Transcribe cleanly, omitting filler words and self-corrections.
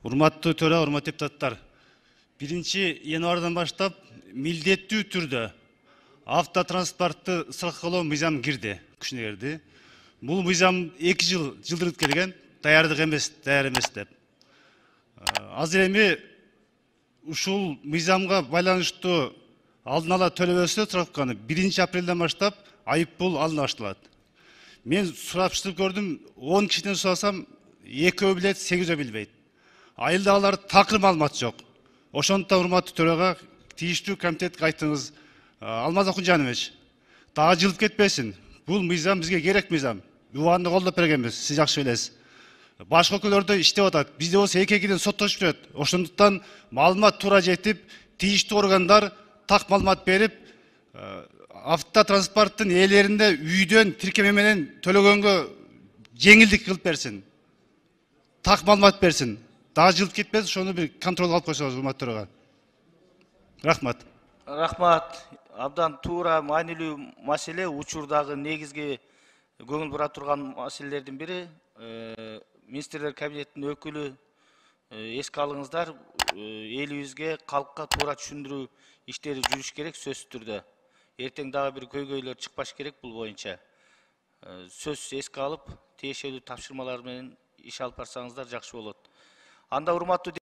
Урматтуу төрө, урматтуу депутаттар. 1-январдан баштап милдеттүү түрдө автотранспортты сыркалоо мыйзам кирди, күчүнө кирди. Бул мыйзам 2 жыл жылдырып келген, даяр эмес деп. Азыр эми ушул мыйзамга байланыштуу алдын ала төлөбөсө страховканы 1-апрелден баштап айыппул алына башталат. Мен сурапчылык көрдүм, 10 кишиден сурасам, 2 билет, 8 билбейт. Айылдагылар такыр маалымат жок. Ошондуктан урматтуу төрага тийиштүү комитетке айтыңыз, Алмаз Акунжанович, дагы жылып кетпесин. Бул мыйзам бизге керек мыйзам. Убагында колдоп бергенбиз, сиз жакшы билесиз. Башка өлкөлөрдө иштеп атат. Бизде болсо эки-экиден соттошуп жүрөт. Ошондуктан маалымат туура жетип, тийиштүү органдар так маалымат берип, автотранспорттун ээлеринде үйдөн тиркеме менен төлөгөнгө жеңилдик кылып берсин. Так маалымат берсин. Дагы жылып кетпес, ошону бир контролго алып койсоңуз, урматтуу төрага. Рахмат. Рахмат. Абдан туура маанилүү маселе, учурдагы негизги көңүл бура турган маселелердин бири. Министрлер кабинетинин өкүлү эске алыңыздар, элибизге, калкка туура түшүндүрүү иштери жүрүш керек сөзсүз түрдө. Эртең дагы бир көйгөйлөр чыкпаш керек бул боюнча. Сөз эске алып, тиешелүү тапшырмалар менен иш алып барсаңыздар жакшы болот. Анда урматтуу